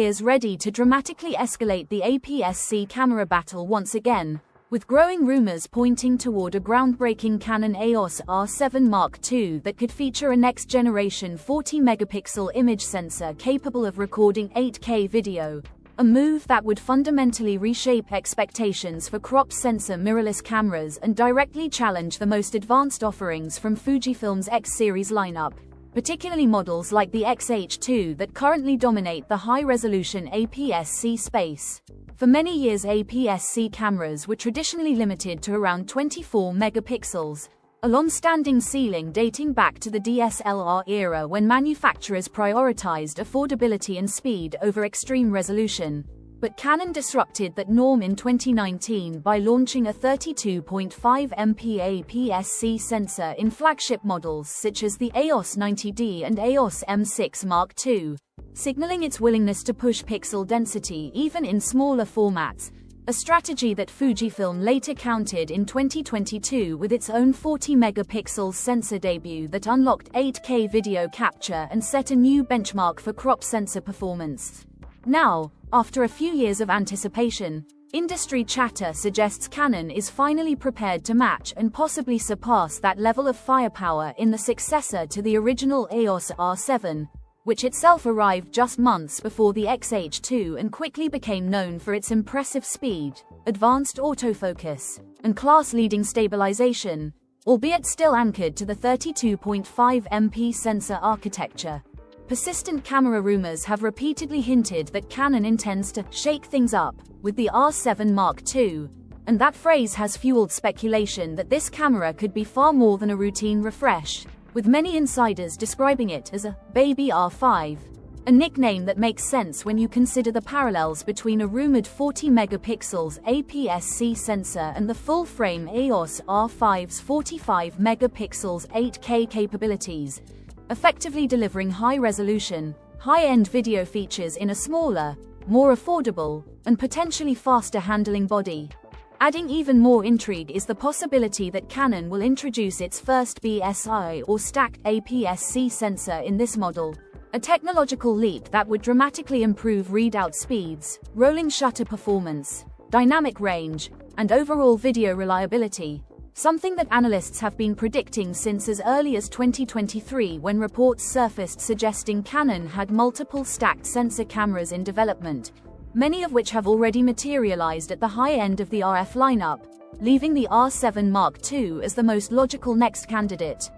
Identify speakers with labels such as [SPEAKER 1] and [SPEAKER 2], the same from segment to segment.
[SPEAKER 1] is ready to dramatically escalate the APS-C camera battle once again, with growing rumors pointing toward a groundbreaking Canon EOS R7 Mark II that could feature a next-generation 40-megapixel image sensor capable of recording 8K video, a move that would fundamentally reshape expectations for crop sensor mirrorless cameras and directly challenge the most advanced offerings from Fujifilm's X-series lineup, particularly models like the X-H2 that currently dominate the high-resolution APS-C space. For many years, APS-C cameras were traditionally limited to around 24 megapixels, a long-standing ceiling dating back to the DSLR era when manufacturers prioritized affordability and speed over extreme resolution. But Canon disrupted that norm in 2019 by launching a 32.5 MP APS-C sensor in flagship models such as the EOS 90D and EOS M6 Mark II, signaling its willingness to push pixel density even in smaller formats, a strategy that Fujifilm later countered in 2022 with its own 40-megapixel sensor debut that unlocked 8K video capture and set a new benchmark for crop sensor performance. Now, after a few years of anticipation, industry chatter suggests Canon is finally prepared to match and possibly surpass that level of firepower in the successor to the original EOS R7, which itself arrived just months before the X-H2 and quickly became known for its impressive speed, advanced autofocus, and class-leading stabilization, albeit still anchored to the 32.5 MP sensor architecture. Persistent camera rumors have repeatedly hinted that Canon intends to shake things up with the R7 Mark II, and that phrase has fueled speculation that this camera could be far more than a routine refresh, with many insiders describing it as a baby R5, a nickname that makes sense when you consider the parallels between a rumored 40 megapixels APS-C sensor and the full-frame EOS R5's 45 megapixels 8K capabilities, effectively delivering high-resolution, high-end video features in a smaller, more affordable, and potentially faster-handling body. Adding even more intrigue is the possibility that Canon will introduce its first BSI or stacked APS-C sensor in this model, a technological leap that would dramatically improve readout speeds, rolling shutter performance, dynamic range, and overall video reliability, something that analysts have been predicting since as early as 2023 when reports surfaced suggesting Canon had multiple stacked sensor cameras in development, many of which have already materialized at the high end of the RF lineup, leaving the R7 Mark II as the most logical next candidate.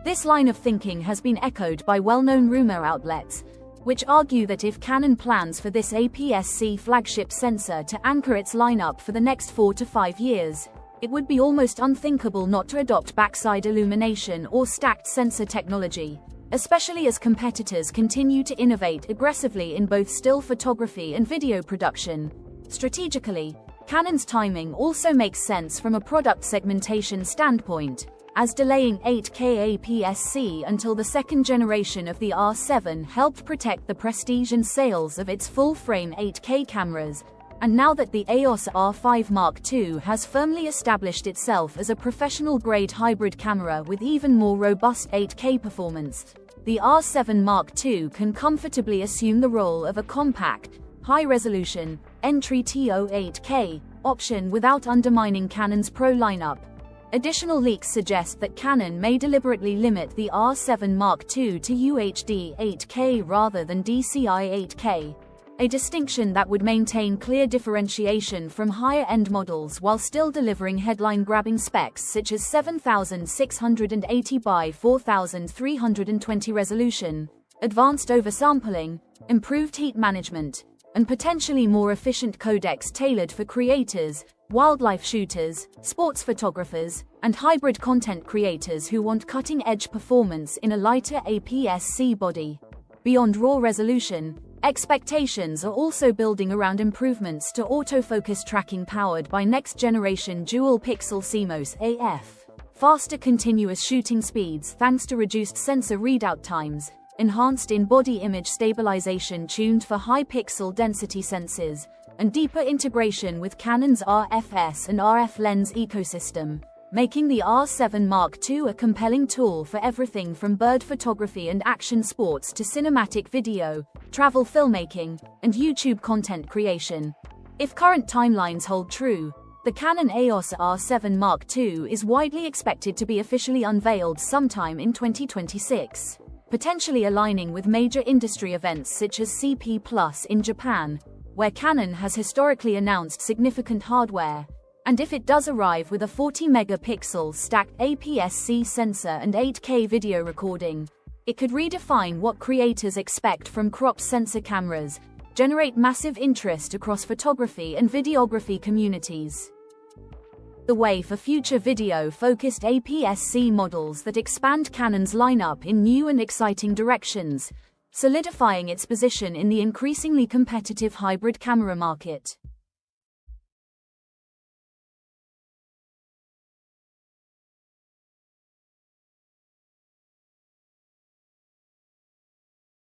[SPEAKER 1] This line of thinking has been echoed by well-known rumor outlets, which argue that if Canon plans for this APS-C flagship sensor to anchor its lineup for the next 4 to 5 years, it would be almost unthinkable not to adopt backside illumination or stacked sensor technology, especially as competitors continue to innovate aggressively in both still photography and video production. Strategically, Canon's timing also makes sense from a product segmentation standpoint, as delaying 8K APS-C until the second generation of the R7 helped protect the prestige and sales of its full-frame 8K cameras, and now that the EOS R5 Mark II has firmly established itself as a professional-grade hybrid camera with even more robust 8K performance, the R7 Mark II can comfortably assume the role of a compact, high-resolution, entry-to 8K option without undermining Canon's Pro lineup. Additional leaks suggest that Canon may deliberately limit the R7 Mark II to UHD 8K rather than DCI 8K, a distinction that would maintain clear differentiation from higher-end models while still delivering headline-grabbing specs such as 7680 by 4320 resolution, advanced oversampling, improved heat management, and potentially more efficient codecs tailored for creators, wildlife shooters, sports photographers, and hybrid content creators who want cutting-edge performance in a lighter APS-C body. Beyond raw resolution, expectations are also building around improvements to autofocus tracking powered by next-generation dual-pixel CMOS AF, faster continuous shooting speeds thanks to reduced sensor readout times, enhanced in-body image stabilization tuned for high-pixel density sensors, and deeper integration with Canon's RFS and RF lens ecosystem. making the R7 Mark II a compelling tool for everything from bird photography and action sports to cinematic video, travel filmmaking, and YouTube content creation. If current timelines hold true, the Canon EOS R7 Mark II is widely expected to be officially unveiled sometime in 2026, potentially aligning with major industry events such as CP Plus in Japan, where Canon has historically announced significant hardware. And if it does arrive with a 40-megapixel stacked APS-C sensor and 8K video recording, it could redefine what creators expect from cropped sensor cameras, generate massive interest across photography and videography communities. The way for future video-focused APS-C models that expand Canon's lineup in new and exciting directions, solidifying its position in the increasingly competitive hybrid camera market.